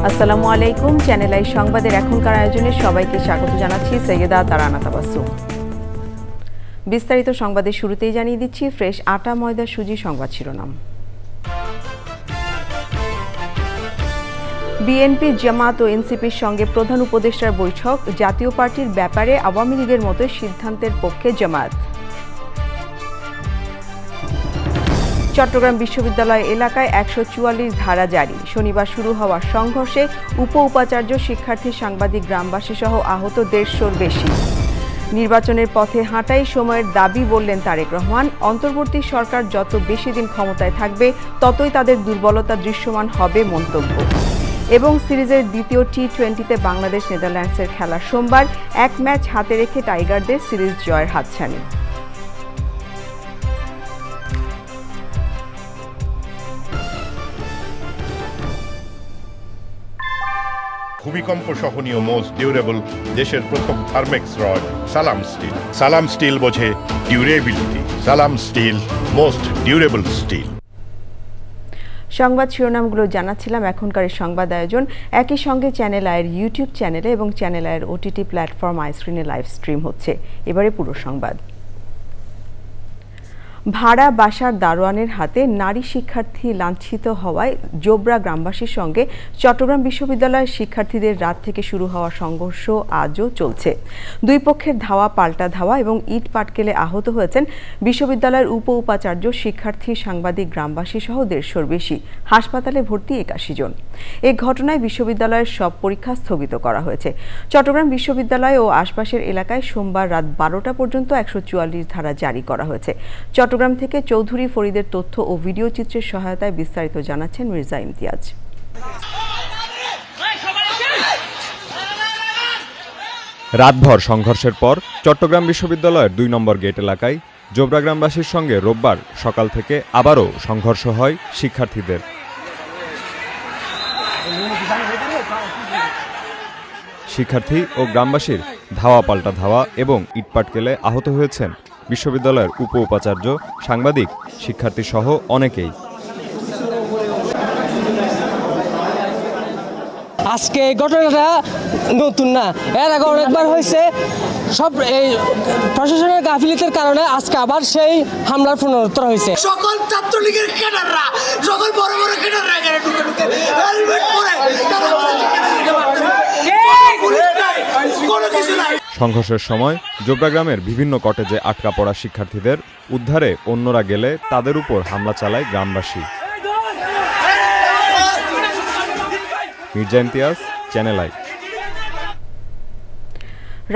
আসসালামু আলাইকুম। Channel I সংবাদের এখনকার আয়োজনে সবাইকে স্বাগত জানাচ্ছি সৈয়দা তারানা তাবাসসুম। বিস্তারিত সংবাদের শুরুতেই জানিয়ে দিচ্ছি ফ্রেশ আটা ময়দা সুজি সংবাদ শিরোনাম। বিএনপি জামাত ও এনসিপির সঙ্গে প্রধান উপদেষ্টার বৈঠক, জাতীয় পার্টির ব্যাপারে আওয়ামী লীগের মতো সিদ্ধান্তের পক্ষে জামাত। চট্টগ্রাম বিশ্ববিদ্যালয় এলাকায় ১৪৪ ধারা জারি, শনিবার শুরু হওয়া সংঘর্ষে উপাচার্য, শিক্ষার্থী, সাংবাদিক, গ্রামবাসী সহ আহত ১৫০-র বেশি। নির্বাচনের পথে হাঁটাই সময়ের দাবি বললেন তারেক রহমান। অন্তর্বর্তী সরকার যত বেশি দিন ক্ষমতায় থাকবে ততই তাদের দুর্বলতা দৃশ্যমান হবে মন্তব্য। এবং সিরিজের দ্বিতীয় টি-20তে বাংলাদেশ নেদারল্যান্ডসের খেলা সোমবার, ১ ম্যাচ হাতে রেখে টাইগারদের সিরিজ জয়ের হাতছানি। ভূমিকম্প সহনীয় মোস্ট ডিউরেবল দেশের প্রথম থার্মেক্স রড সালাম স্টিল। সালাম স্টিল বোঝে ডিউরেবিলিটি। সালাম স্টিল, মোস্ট ডিউরেবল স্টিল। সংবাদ শিরোনামগুলো জানাচ্ছিলাম। এখনকার সংবাদ আয়োজন একই সঙ্গে চ্যানেল আইয়ের ইউটিউব চ্যানেলে এবং চ্যানেল আইয়ের ওটিটি প্ল্যাটফর্ম আইস্ক্রিনে লাইভ স্ট্রিম হচ্ছে। এবারে পুরো সংবাদ। ভাড়া বাসার দারোয়ানের হাতে নারী শিক্ষার্থী লাঞ্ছিত হওয়ায় জোবরা গ্রামবাসীর সঙ্গে চট্টগ্রাম বিশ্ববিদ্যালয়ের শিক্ষার্থীদের রাত থেকে শুরু হওয়া সংঘর্ষ আজও চলছে। দুই পক্ষের ধাওয়া পাল্টা ধাওয়া এবং ইট পাটকেলে আহত হয়েছেন বিশ্ববিদ্যালয়ের উপাচার্য, শিক্ষার্থী, সাংবাদিক, গ্রামবাসী সহ ১৫০-র বেশি। হাসপাতালে ভর্তি ৮১ জন। এ ঘটনায় বিশ্ববিদ্যালয়ের সব পরীক্ষা স্থগিত করা হয়েছে। চট্টগ্রাম বিশ্ববিদ্যালয় ও আশপাশের এলাকায় সোমবার রাত ১২টা পর্যন্ত ১৪৪ ধারা জারি করা হয়েছে। চট্টগ্রাম থেকে চৌধুরী ফরিদের তথ্য ও ভিডিও চিত্রের সহায়তায় বিস্তারিত জানাচ্ছেন মির্জা ইমতিয়াজ। রাতভর সংঘর্ষের পর চট্টগ্রাম বিশ্ববিদ্যালয়ের ২ নম্বর গেট এলাকায় জোবরা গ্রামবাসীর সঙ্গে রোববার সকাল থেকে আবারও সংঘর্ষ হয় শিক্ষার্থীদের। শিক্ষার্থী ও গ্রামবাসীর ধাওয়া পাল্টা ধাওয়া এবং ইটপাটকেলে আহত হয়েছেন বিশ্ববিদ্যালয়ের উপাচার্য, সাংবাদিক, শিক্ষার্থী সহ অনেকেই। আজকে এই ঘটনাটা নতুন না, এর আগে অনেকবার হয়েছে। সব এই প্রশাসনের গাফিলতির কারণে আজকে আবার সেই হামলার পুনরুত্তর হয়েছে। সকল ছাত্রলীগের ক্যাডাররা, সকল বড় বড় ক্যাডাররা এখানে ঢুকে হেলমেট পরে সংঘর্ষের সময় জোবরা গ্রামের বিভিন্ন কটেজে আটকা পড়া শিক্ষার্থীদের উদ্ধারে অন্যরা গেলে তাদের উপর হামলা চালায় গ্রামবাসী। Mirza Imtiaz, channel I.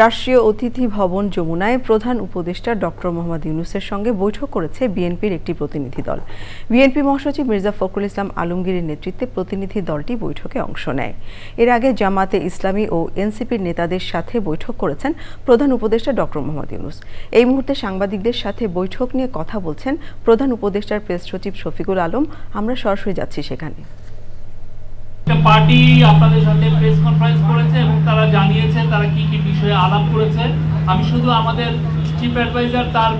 রাষ্ট্রীয় অতিথি ভবন যমুনায় প্রধান উপদেষ্টা ডক্টর মোহাম্মদ ইউনূসের সঙ্গে বৈঠক করেছে বিএনপির একটি প্রতিনিধি দল। বিএনপি মহাসচিব মির্জা ফখরুল ইসলাম আলমগীরের নেতৃত্বে প্রতিনিধি দলটি বৈঠকে অংশ নেয়। এর আগে জামাতে ইসলামী ও এনসিপির নেতাদের সাথে বৈঠক করেছেন প্রধান উপদেষ্টা ডক্টর মোহাম্মদ ইউনূস। এই মুহূর্তে সাংবাদিকদের সাথে বৈঠক নিয়ে কথা বলছেন প্রধান উপদেষ্টার প্রেস সচিব শফিকুল আলম। আমরা সরাসরি যাচ্ছি সেখানে। পার্টি আপনাদের সাথে প্রেস কনফারেন্স করেছে এবং তারা জানিয়েছে তারা কি কি বিষয়ে আলাপ করেছে। আমি শুধু আমাদের চিফ অ্যাডভাইজার তার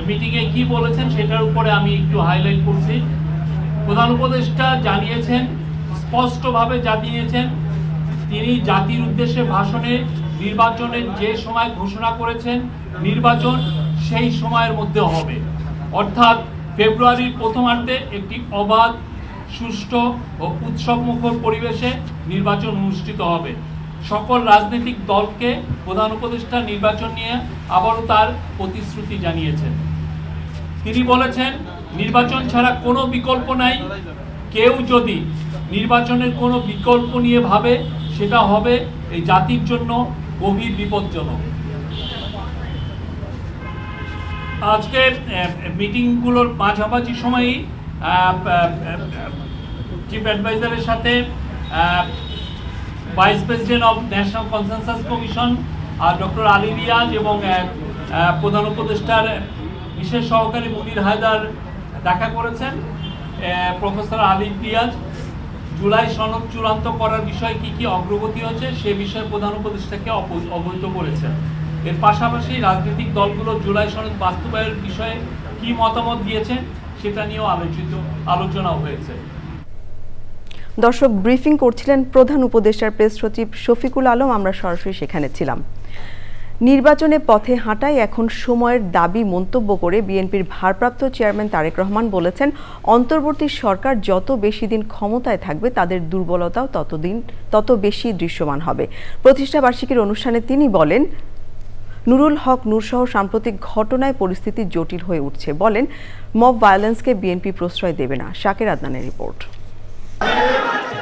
মিটিংয়ে কি বলেছেন সেটার উপরে আমি একটু হাইলাইট করছি। প্রধান উপদেষ্টা জানিয়েছেন, স্পষ্টভাবে জানিয়েছেন, তিনি জাতির উদ্দেশ্যে ভাষণে নির্বাচনের যে সময় ঘোষণা করেছেন নির্বাচন সেই সময়ের মধ্যে হবে, অর্থাৎ ফেব্রুয়ারির প্রথমার্ধে একটি অবাধ, সুষ্ঠু ও উৎসবমুখর পরিবেশে নির্বাচন অনুষ্ঠিত হবে। সকল রাজনৈতিক দলকে প্রধান উপদেষ্টা নির্বাচন নিয়ে আবারও তার প্রতিশ্রুতি জানিয়েছেন। তিনি বলেছেন, নির্বাচন ছাড়া কোনো বিকল্প নাই। কেউ যদি নির্বাচনের কোনো বিকল্প নিয়ে ভাবে সেটা হবে এই জাতির জন্য গভীর বিপজ্জনক। আজকে মিটিংগুলোর মাঝামাঝি সময়ই চিফ অ্যাডভাইজারের সাথে vice president of national consensus commission আর ডক্টর আলী রিয়াজ এবং প্রধান উপদেষ্টার বিশেষ সহকারী মুনির হায়দার দেখা করেছেন। প্রফেসর আলী রিয়াজ জুলাই সনদ চূড়ান্ত করার বিষয়ে কি কি অগ্রগতি হচ্ছে সে বিষয়ে প্রধান উপদেষ্টাকে অবহিত করেছেন। এর পাশাপাশি রাজনৈতিক দলগুলো জুলাই সনদ বাস্তবায়নের বিষয়ে কি মতামত দিয়েছেন সেটা নিয়েও আলোচনা হয়েছে। দর্শক, ব্রিফিং করছিলেন প্রধান উপদেষ্টার প্রেস সচিব শফিকুল আলম। আমরা সরাসরি সেখানে ছিলাম। নির্বাচনে পথে হাঁটাই এখন সময়ের দাবি মন্তব্য করে বিএনপির ভারপ্রাপ্ত চেয়ারম্যান তারেক রহমান বলেছেন, অন্তর্বর্তী সরকার যত বেশি দিন ক্ষমতায় থাকবে তাদের দুর্বলতাও তত বেশি দৃশ্যমান হবে। প্রতিষ্ঠা বার্ষিকীর অনুষ্ঠানে তিনি বলেন, নুরুল হক নূরসহ সাম্প্রতিক ঘটনায় পরিস্থিতি জটিল হয়ে উঠছে। বলেন, মব ভায়োলেন্সকে বিএনপি প্রশ্রয় দেবে না। শাকের আদনানের রিপোর্ট।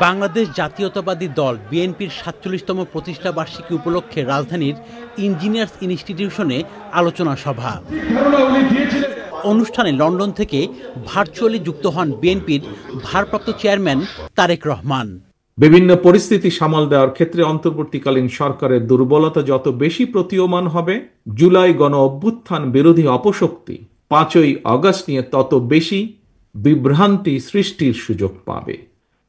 বাংলাদেশ জাতীয়তাবাদী দল বিএনপির ৪৭তম প্রতিষ্ঠা বার্ষিকী উপলক্ষে রাজধানীর ইঞ্জিনিয়ার্স ইনস্টিটিউশনে আলোচনা সভা। অনুষ্ঠানে লন্ডন থেকে ভার্চুয়ালি যুক্ত হন বিএনপির ভারপ্রাপ্ত চেয়ারম্যান তারেক রহমান। বিভিন্ন পরিস্থিতি সামাল দেওয়ার ক্ষেত্রে অন্তর্বর্তীকালীন সরকারের দুর্বলতা যত বেশি প্রতীয়মান হবে, জুলাই গণ অভ্যুত্থান বিরোধী অপশক্তি ৫ই আগস্ট নিয়ে তত বেশি বিভ্রান্তি সৃষ্টির সুযোগ পাবে।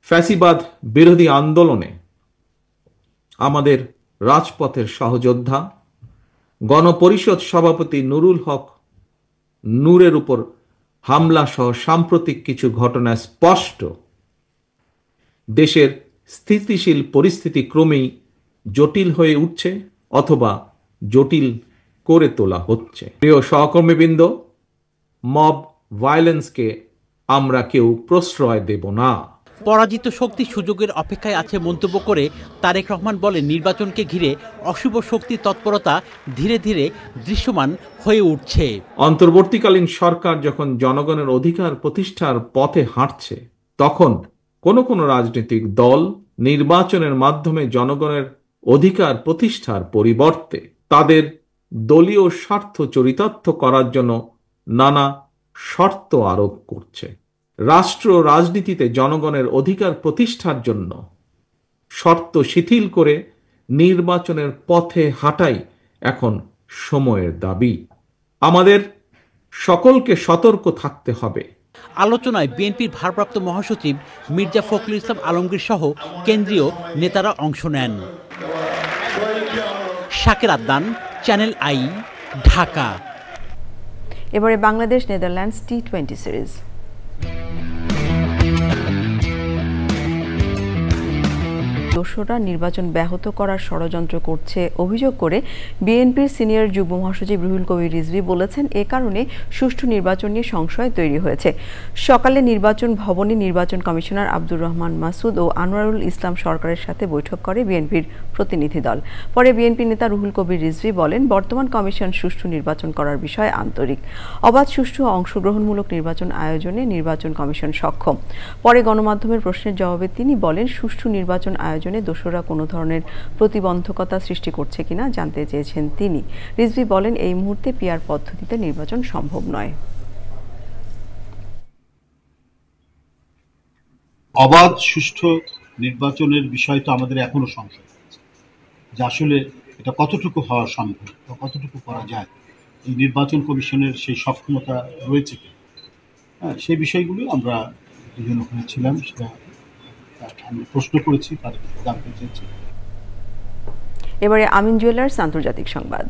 ফ্যাসিবাদ বিরোধী আন্দোলনে আমাদের রাজপথের সহযোদ্ধা গণপরিষদ সভাপতি নুরুল হক নূরের উপর হামলা সহ সাম্প্রতিক কিছু ঘটনা স্পষ্ট দেশের স্থিতিশীল পরিস্থিতি ক্রমেই জটিল হয়ে উঠছে অথবা জটিল করে তোলা হচ্ছে। প্রিয় সহকর্মীবৃন্দ, মব ভায়োলেন্সকে আমরা কেউ প্রশ্রয় দেব না। পরাজিত শক্তি সুযোগের অপেক্ষায় আছে মন্তব্য করে তারেক রহমান বলেন, নির্বাচনকে ঘিরে অশুভ শক্তির তৎপরতা ধীরে ধীরে দৃশ্যমান হয়ে উঠছে। অন্তর্বর্তীকালীন সরকার যখন জনগণের অধিকার প্রতিষ্ঠার পথে হাঁটছে, তখন কোন রাজনৈতিক দল নির্বাচনের মাধ্যমে জনগণের অধিকার প্রতিষ্ঠার পরিবর্তে তাদের দলীয় স্বার্থ চরিতার্থ করার জন্য নানা শর্ত আরোপ করছে। রাষ্ট্র রাজনীতিতে জনগণের অধিকার প্রতিষ্ঠার জন্য শর্ত শিথিল করে নির্বাচনের পথে হাঁটাই এখন সময়ের দাবি। আমাদের সকলকে সতর্ক থাকতে হবে। আলোচনায় বিএনপির ভারপ্রাপ্ত মহাসচিব মির্জা ফখরুল ইসলাম আলমগীর সহ কেন্দ্রীয় নেতারা অংশ নেন। শাকের আদনান, চ্যানেল আই, ঢাকা। এবারে বাংলাদেশ নেদারল্যান্ডস টি20 সিরিজ। দোসররা নির্বাচন ব্যাহত করার ষড়যন্ত্র করছে অভিযোগ করে বিএনপির সিনিয়র যুগ্ম মহাসচিব রুহুল কবির রিজভী বলেছেন, এ কারণে সুষ্ঠু নির্বাচন নিয়ে সংশয় তৈরি হয়েছে। সকালে নির্বাচন ভবনে নির্বাচন কমিশনার আব্দুর রহমান মাসুদ ও আনোয়ারুল ইসলাম সরকারের সাথে বৈঠক করে বিএনপির প্রতিনিধি দল। পরে বিএনপি নেতা রুহুল কবির রিজভী বলেন, বর্তমান কমিশন সুষ্ঠু নির্বাচন করার বিষয়ে আন্তরিক। অবাধ, সুষ্ঠু ও অংশগ্রহণমূলক নির্বাচন আয়োজনে নির্বাচন কমিশন সক্ষম। পরে গণমাধ্যমের প্রশ্নের জবাবে তিনি বলেন, সুষ্ঠু নির্বাচন আয়োজনে দোসররা কোনো ধরনের প্রতিবন্ধকতা সৃষ্টি করছে কিনা জানতে চেয়েছেন তিনি। রিজভী বলেন, এই মুহূর্তে পিআর পদ্ধতিতে নির্বাচন সম্ভব নয়। অবাধ সুষ্ঠু নির্বাচনের বিষয় তো আমাদের এখনো সংশয়, যে আসলে এটা কতটুকু হওয়া সম্ভব বা কতটুকু করা যায়, এই নির্বাচন কমিশনের সেই সক্ষমতা রয়েছে কি, সেই বিষয়গুলো আমরা দুজন ওখানে ছিলাম, সেটা আমি প্রশ্ন করেছি, তাদের জানতে চেয়েছি। এবারে আমিন জুয়েলার্স আন্তর্জাতিক সংবাদ।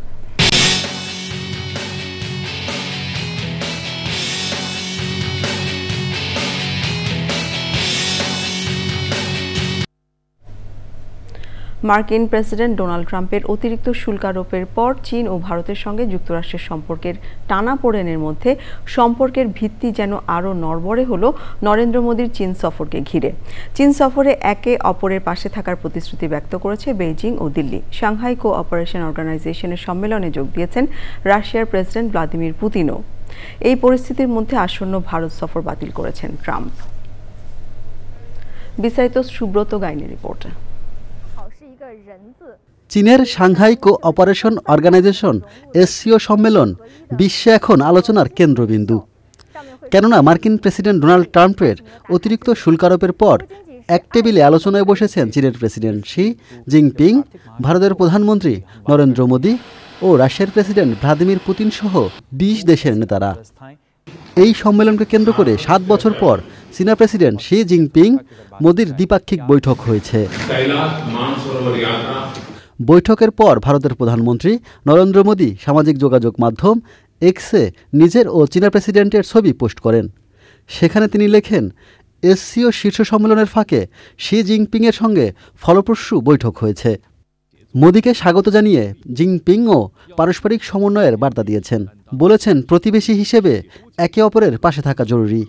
মার্কিন প্রেসিডেন্ট ডোনাল্ড ট্রাম্পের অতিরিক্ত শুল্ক আরোপের পর চীন ও ভারতের সঙ্গে যুক্তরাষ্ট্রের সম্পর্কের টানাপোড়েনের মধ্যে সম্পর্কের ভিত্তি যেন আরও নড়বড়ে হলো নরেন্দ্র মোদীর চীন সফরকে ঘিরে। চীন সফরে একে অপরের পাশে থাকার প্রতিশ্রুতি ব্যক্ত করেছে বেইজিং ও দিল্লি। সাংহাই কোঅপারেশন অর্গানাইজেশনের সম্মেলনে যোগ দিয়েছেন রাশিয়ার প্রেসিডেন্ট ভ্লাদিমির পুতিনও। এই পরিস্থিতির মধ্যে আসন্ন ভারত সফর বাতিল করেছেন ট্রাম্প। বিস্তারিত সুব্রত গাইনের রিপোর্ট। চীনের সাংহাই কোঅপারেশন অর্গানাইজেশন এসসিও সম্মেলন বিশ্বে এখন আলোচনার কেন্দ্রবিন্দু। কেননা মার্কিন প্রেসিডেন্ট ডোনাল্ড ট্রাম্পের অতিরিক্ত শুল্ক আরোপের পর এক টেবিলে আলোচনায় বসেছেন চীনের প্রেসিডেন্ট শি জিনপিং, ভারতের প্রধানমন্ত্রী নরেন্দ্র মোদী ও রাশিয়ার প্রেসিডেন্ট ভ্লাদিমির পুতিন সহ ২০ দেশের নেতারা। এই সম্মেলনকে কেন্দ্র করে ৭ বছর পর চীনা প্রেসিডেন্ট শি জিনপিং মোদির দ্বিপাক্ষিক বৈঠক হয়েছে। বৈঠকের পর ভারতের প্রধানমন্ত্রী নরেন্দ্র মোদী সামাজিক যোগাযোগ মাধ্যম এক্সে নিজের ও চীনা প্রেসিডেন্টের ছবি পোস্ট করেন। সেখানে তিনি লেখেন, এসসিও শীর্ষ সম্মেলনের ফাঁকে শি জিনপিংয়ের সঙ্গে ফলপ্রসূ বৈঠক হয়েছে। মোদিকে স্বাগত জানিয়ে জিনপিংও পারস্পরিক সমন্বয়ের বার্তা দিয়েছেন। বলেছেন প্রতিবেশী হিসেবে একে অপরের পাশে থাকা জরুরি।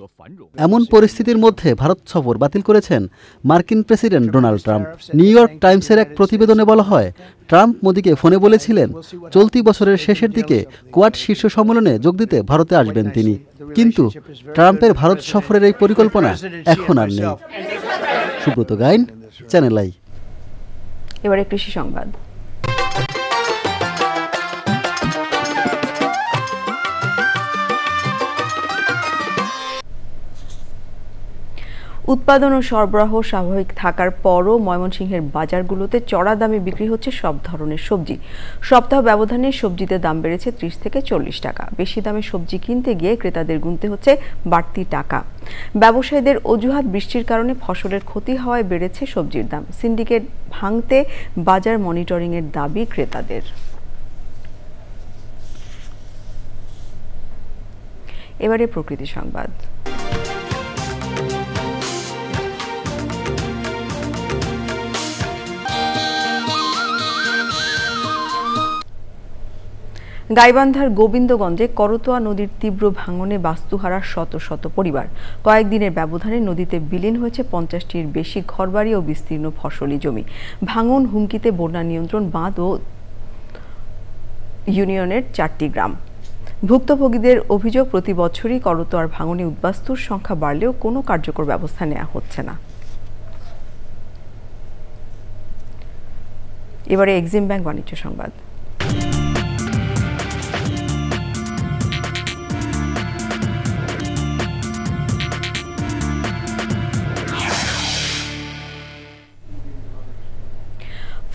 এমন পরিস্থিতির মধ্যে ভারত সফর বাতিল করেছেন মার্কিন president Donald Trump. New York টাইমসের এক প্রতিবেদনে বলা হয়, ট্রাম্প মোদিকে ফোনে বলেছিলেন চলতি বছরের শেষের দিকে কোয়াড শীর্ষ সম্মেলনে যোগ দিতে ভারতে আসবেন তিনি। কিন্তু ট্রাম্পের ভারত সফরের এই পরিকল্পনা এখন আর নেই। Subrata Gain, channel I. এবারে কৃষি সংবাদ। উৎপাদন ও সরবরাহ স্বাভাবিক থাকার পরও ময়মনসিংহের বাজারগুলোতে চড়া দামে বিক্রি হচ্ছে সব ধরনের সবজি। সপ্তাহ ব্যবধানে সবজিতে দাম বেড়েছে 30 থেকে 40 টাকা। বেশি দামে সবজি কিনতে গিয়ে ক্রেতাদের গুনতে হচ্ছে বাড়তি টাকা। ব্যবসায়ীদের অজুহাত বৃষ্টির কারণে ফসলের ক্ষতি হওয়ায় বেড়েছে সবজির দাম। সিন্ডিকেট ভাঙতে বাজার মনিটরিংয়ের দাবি ক্রেতাদের। এবারে প্রকৃতি সংবাদ। গাইবান্ধার গোবিন্দগঞ্জে করতোয়া নদীর তীব্র ভাঙনে বাস্তুহারা শত শত পরিবার। কয়েকদিনের ব্যবধানে নদীতে বিলীন হয়েছে 50টির বেশি ঘরবাড়ি ও বিস্তীর্ণ ফসলি জমি। ভাঙন হুমকিতে বন্যা নিয়ন্ত্রণ বাঁধ ও ইউনিয়নের 4টি গ্রাম। ভুক্তভোগীদের অভিযোগ, প্রতি বছরই করতোয়ার ভাঙনে উদ্বাস্তুর সংখ্যা বাড়লেও কোনো কার্যকর ব্যবস্থা নেওয়া হচ্ছে না। এবারে এক্সিম ব্যাংক বাণিজ্য সংবাদ।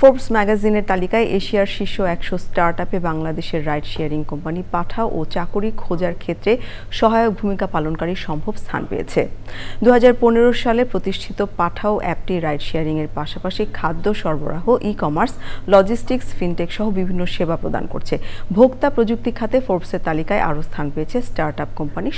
ফোর্বস ম্যাগাজিনের তালিকায় এশিয়ার শীর্ষ 100 স্টার্টআপে বাংলাদেশের রাইড শেয়ারিং কোম্পানি পাঠাও ও চাকরি খোঁজার ক্ষেত্রে সহায়ক ভূমিকা পালনকারী সম্ভব স্থান পেয়েছে। 2015 সালে প্রতিষ্ঠিত পাঠাও অ্যাপটি রাইড শেয়ারিং এর পাশাপাশি খাদ্য সরবরাহ, ই-কমার্স, লজিস্টিক্স, ফিনটেক সহ বিভিন্ন সেবা প্রদান করছে। ভোক্তা প্রযুক্তি খাতে ফোর্বসের তালিকায় আরও স্থান পেয়েছে স্টার্টআপ কোম্পানি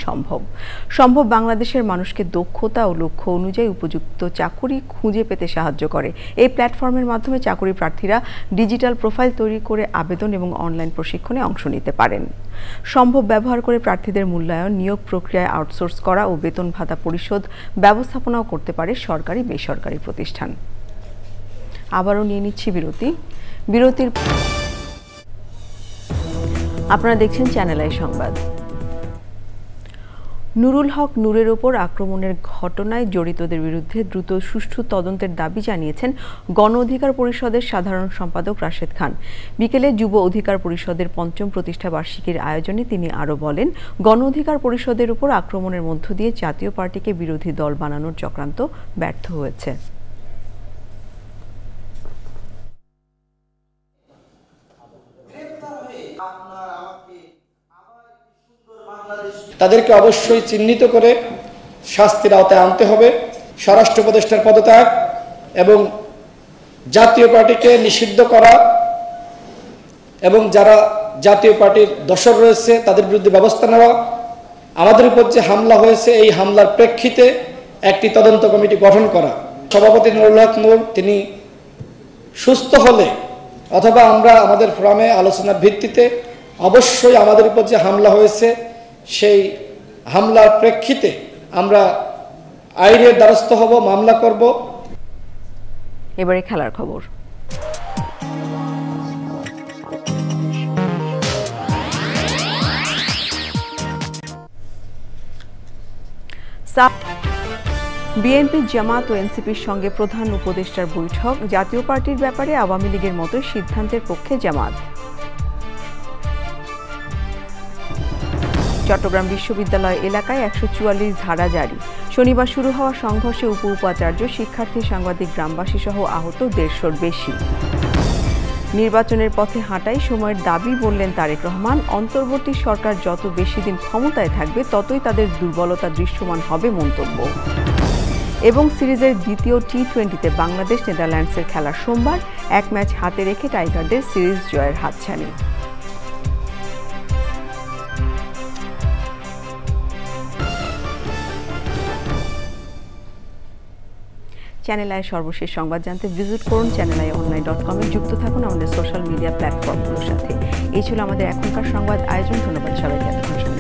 সম্ভব বাংলাদেশের মানুষকে দক্ষতা ও লক্ষ্য অনুযায়ী উপযুক্ত চাকরি খুঁজে পেতে সাহায্য করে। এই প্ল্যাটফর্মের মাধ্যমে চাকরি প্রার্থীরা ডিজিটাল প্রোফাইল তৈরি করে আবেদন এবং অনলাইন প্রশিক্ষণে অংশ নিতে পারেন। সম্ভব ব্যবহার করে প্রার্থীদের মূল্যায়ন, নিয়োগ প্রক্রিয়ায় আউটসোর্স করা ও বেতন ভাতা পরিশোধ ব্যবস্থাপনাও করতে পারে সরকারি বেসরকারি প্রতিষ্ঠান। আবারও নিয়ে নিচ্ছি বিরতির আপনারা দেখছেন চ্যানেল আই সংবাদ। নুরুল হক নূরের ওপর আক্রমণের ঘটনায় জড়িতদের বিরুদ্ধে দ্রুত সুষ্ঠু তদন্তের দাবি জানিয়েছেন গণ অধিকার পরিষদের সাধারণ সম্পাদক রাশেদ খান। বিকেলে যুব অধিকার পরিষদের 5ম প্রতিষ্ঠা বার্ষিকীর আয়োজনে তিনি আরও বলেন, গণ অধিকার পরিষদের উপর আক্রমণের মধ্য দিয়ে জাতীয় পার্টিকে বিরোধী দল বানানোর চক্রান্ত ব্যর্থ হয়েছে। তাদেরকে অবশ্যই চিহ্নিত করে শাস্তির আওতায় আনতে হবে। স্বরাষ্ট্র উপদেষ্টার পদত্যাগ এবং জাতীয় পার্টিকে নিষিদ্ধ করা এবং যারা জাতীয় পার্টির দোসর রয়েছে তাদের বিরুদ্ধে ব্যবস্থা নেওয়া। আমাদের উপর যে হামলা হয়েছে এই হামলার প্রেক্ষিতে একটি তদন্ত কমিটি গঠন করা। সভাপতি নুরুল হক নূর তিনি সুস্থ হলে অথবা আমরা আমাদের ফোরামে আলোচনার ভিত্তিতে অবশ্যই আমাদের উপর যে হামলা হয়েছে সেই হামলার প্রেক্ষিতে আমরা আইনের দ্বারস্থ হব, মামলা করব। এবারে খেলার খবর। বিএনপি, জামাত ও এনসিপির সঙ্গে প্রধান উপদেষ্টার বৈঠক। জাতীয় পার্টির ব্যাপারে আওয়ামী লীগের মতোই সিদ্ধান্তের পক্ষে জামাত। চট্টগ্রাম বিশ্ববিদ্যালয় এলাকায় 144 ধারা জারি। শনিবার শুরু হওয়া সংঘর্ষে উপাচার্য, শিক্ষার্থী, সাংবাদিক, গ্রামবাসী সহ আহত 150-র বেশি। নির্বাচনের পথে হাঁটাই সময়ের দাবি বললেন তারেক রহমান। অন্তর্বর্তী সরকার যত বেশি দিন ক্ষমতায় থাকবে ততই তাদের দুর্বলতা দৃশ্যমান হবে মন্তব্য। এবং সিরিজের দ্বিতীয় টি-20তে বাংলাদেশ নেদারল্যান্ডসের খেলা সোমবার। 1 ম্যাচ হাতে রেখে টাইগারদের সিরিজ জয়ের হাতছানি। চ্যানেল আই সর্বশেষ সংবাদ জানতে ভিজিট করুন channelionline.com এ যুক্ত থাকুন আমাদের সোশ্যাল মিডিয়া প্ল্যাটফর্মগুলোর সাথে। এই ছিল আমাদের এখনকার সংবাদ আয়োজন। ধন্যবাদ সবাইকে এতক্ষণ।